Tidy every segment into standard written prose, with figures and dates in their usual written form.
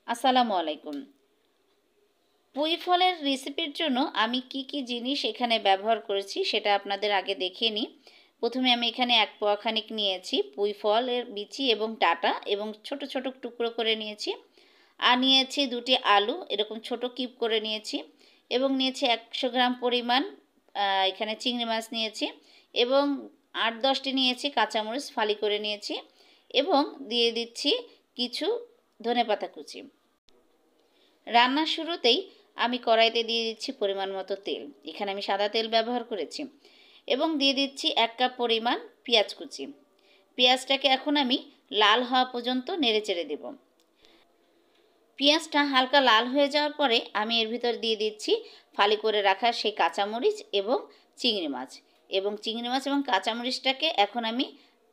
আসসালামু আলাইকুম। পুঁই ফলের রেসিপির জন্য আমি কি কি জিনিস এখানে ব্যবহার করেছি সেটা আপনাদের আগে দেখিয়ে নিই। প্রথমে আমি এখানে 1 পোয়া খানিক নিয়েছি পুঁই ফলের বিচি এবং ডাঁটা এবং ছোট ছোট টুকরো করে নিয়েছি। আর নিয়েছি 2টি আলু এরকম ছোট কিউব করে নিয়েছি এবং নিয়েছি 100 গ্রাম পরিমাণ এখানে চিংড়ি মাছ নিয়েছি এবং 8-10টি নিয়েছি কাঁচামরিচ ফালি করে নিয়েছি এবং দিয়ে দিচ্ছি কিছু ধনেপাতা কুচি। রান্নার শুরুতেই আমি কড়াইতে দিয়ে দিচ্ছি পরিমাণ মতো তেল। এখানে আমি সাদা তেল ব্যবহার করেছি এবং দিয়ে দিচ্ছি 1 কাপ পরিমাণ পেঁয়াজ কুচি। পেঁয়াজটাকে এখন আমি লাল হওয়া পর্যন্ত নেড়েচেড়ে দেব। পেঁয়াজটা হালকা লাল হয়ে যাওয়ার পরে আমি এর ভিতর দিয়ে দিচ্ছি ফালি করে রাখা সেই কাঁচামরিচ এবং চিংড়ি মাছ এবং কাঁচামরিচটাকে এখন আমি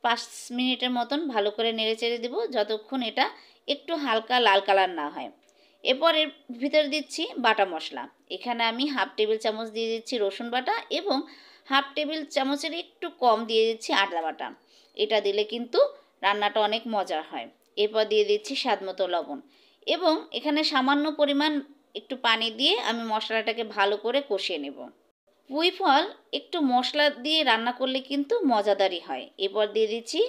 5 মিনিটের মতন ভালো করে নেড়েচেড়ে দেব যতক্ষণ এটা একটু হালকা লাল কালার না হয়। এরপর এর ভিতর দিচ্ছি বাটা মশলা। এখানে আমি 1/2 টেবিল চামচ দিয়ে দিচ্ছি রসুন বাটা এবং 1/2 টেবিল চামচের একটু কম দিয়ে দিচ্ছি আদা বাটা। এটা দিলে কিন্তু রান্নাটা অনেক মজার হয়। এরপর দিয়ে দিচ্ছি স্বাদমতো লবণ এবং এখানে সামান্য পরিমাণ একটু পানি দিয়ে আমি মশলাটাকে ভালো করে কষিয়ে নেব। পুঁই ফল একটু মশলা দিয়ে রান্না করলে কিন্তু মজাদারই হয়। এরপর দিয়ে দিচ্ছি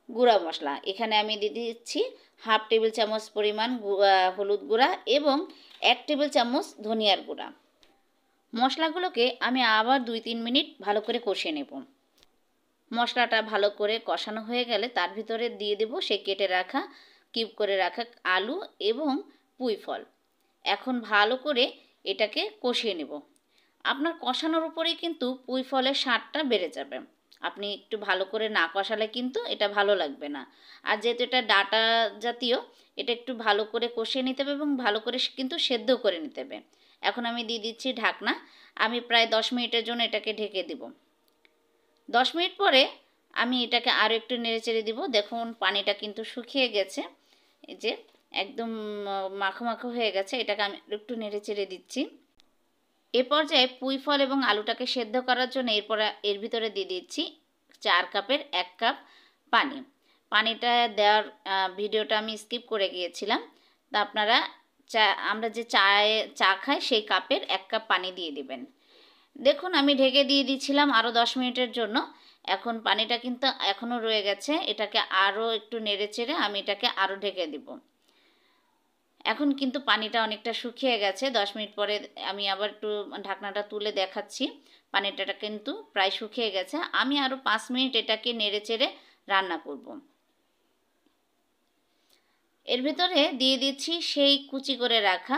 গুঁড়া মশলা। এখানে আমি দিয়ে দিচ্ছি 1/2 টেবিল চামচ পরিমাণ হলুদ গুঁড়া এবং 1 টেবিল চামচ ধনিয়ার গুঁড়া। মশলাগুলোকে আমি আবার 2-3 মিনিট ভালো করে কষিয়ে নেব। মশলাটা ভালো করে কষানো হয়ে গেলে তার ভিতরে দিয়ে দেব সেই কেটে রাখা কিউব করে রাখা আলু এবং পুঁই ফল। এখন ভালো করে এটাকে কষিয়ে নেব। আপনার কষানোর উপরেই কিন্তু পুঁই ফলের স্বাদটা বেড়ে যাবে। আপনি একটু ভালো করে না কষালে কিন্তু এটা ভালো লাগবে না। আর যেহেতু এটা ডাঁটা জাতীয়, এটা একটু ভালো করে কষিয়ে নিতে হবে এবং ভালো করে কিন্তু সেদ্ধ করে নিতে হবে। এখন আমি দিয়ে দিচ্ছি ঢাকনা। আমি প্রায় 10 মিনিটের জন্য এটাকে ঢেকে দেব। 10 মিনিট পরে আমি এটাকে আরও একটু নেড়েচেড়ে দিব। দেখুন পানিটা কিন্তু শুকিয়ে গেছে। এই যে একদম মাখো মাখো হয়ে গেছে। এটাকে আমি একটু নেড়েচেড়ে দিচ্ছি। এ পর্যায়ে পুঁই ফল এবং আলুটাকে সেদ্ধ করার জন্য এর ভিতরে দিয়ে দিচ্ছি 4 কাপের 1 কাপ পানি। পানিটা দেওয়ার ভিডিওটা আমি স্কিপ করে গিয়েছিলাম। তা আপনারা আমরা যে চা খাই সেই কাপের 1 কাপ পানি দিয়ে দিবেন। দেখুন আমি ঢেকে দিয়ে দিয়েছিলাম আরও 10 মিনিটের জন্য। এখন পানিটা কিন্তু এখনও রয়ে গেছে। এটাকে আরও একটু নেড়েচেড়ে আমি এটাকে আরও ঢেকে দিব। এখন কিন্তু পানিটা অনেকটা শুকিয়ে গেছে। 10 মিনিট পরে আমি আবার একটু ঢাকনাটা তুলে দেখাচ্ছি। পানিটা কিন্তু প্রায় শুকিয়ে গেছে। আমি আরও 5 মিনিট এটাকে নেড়েচেড়ে রান্না করব। এর ভিতরে দিয়ে দিচ্ছি সেই কুচি করে রাখা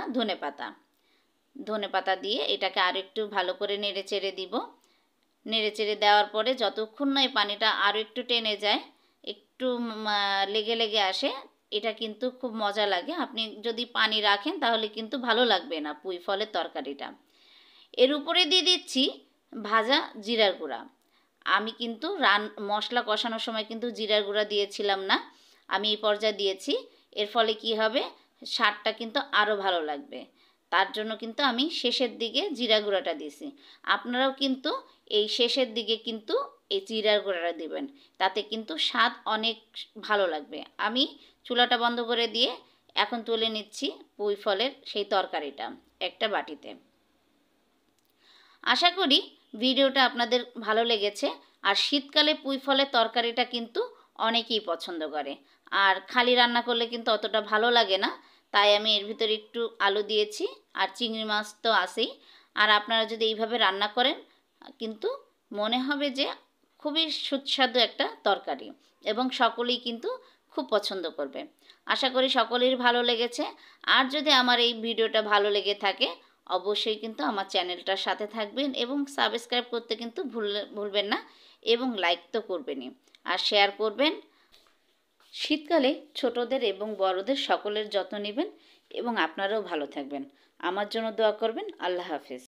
ধনেপাতা দিয়ে এটাকে আরও একটু ভালো করে নেড়েচেড়ে দিব। নেড়েচেড়ে দেওয়ার পরে যতক্ষণ না এই পানিটা আরও একটু টেনে যায়, একটু লেগে লেগে আসে, এটা কিন্তু খুব মজা লাগে। আপনি যদি পানি রাখেন তাহলে কিন্তু ভালো লাগবে না পুঁই ফলের তরকারিটা। এর উপরে দিয়ে দিচ্ছি ভাজা জিরার গুঁড়া। আমি কিন্তু মশলা কষানোর সময় কিন্তু জিরার গুঁড়া দিয়েছিলাম না, আমি এই পর্যায়ে দিয়েছি। এর ফলে কি হবে, স্বাদটা কিন্তু আরও ভালো লাগবে। তার জন্য কিন্তু আমি শেষের দিকে জিরা গুঁড়াটা দিয়েছি। আপনারাও কিন্তু এই শেষের দিকে কিন্তু এই জিরার গুঁড়াটা দিবেন, তাতে কিন্তু স্বাদ অনেক ভালো লাগবে। আমি চুলাটা বন্ধ করে দিয়ে এখন তুলে নিচ্ছি পুঁই ফলের সেই তরকারিটা একটা বাটিতে। আশা করি ভিডিওটা আপনাদের ভালো লেগেছে। আর শীতকালে পুঁই ফলের তরকারিটা কিন্তু অনেকেই পছন্দ করে, আর খালি রান্না করলে কিন্তু অতটা ভালো লাগে না। তাই আমি এর ভিতরে একটু আলু দিয়েছি, আর চিংড়ি মাছ তো আছেই। আর আপনারা যদি এইভাবে রান্না করেন কিন্তু মনে হবে যে খুবই সুস্বাদু একটা তরকারি এবং সকলেই কিন্তু খুব পছন্দ করবে। আশা করি সকলের ভালো লেগেছে। আর যদি আমার এই ভিডিওটা ভালো লেগে থাকে অবশ্যই কিন্তু আমার চ্যানেলটার সাথে থাকবেন এবং সাবস্ক্রাইব করতে কিন্তু ভুলবেন না এবং লাইক তো করবেনই আর শেয়ার করবেন। শীতকালে ছোটদের এবং বড়দের সকলের যত্ন নেবেন এবং আপনারাও ভালো থাকবেন। আমার জন্য দোয়া করবেন। আল্লাহ হাফেজ।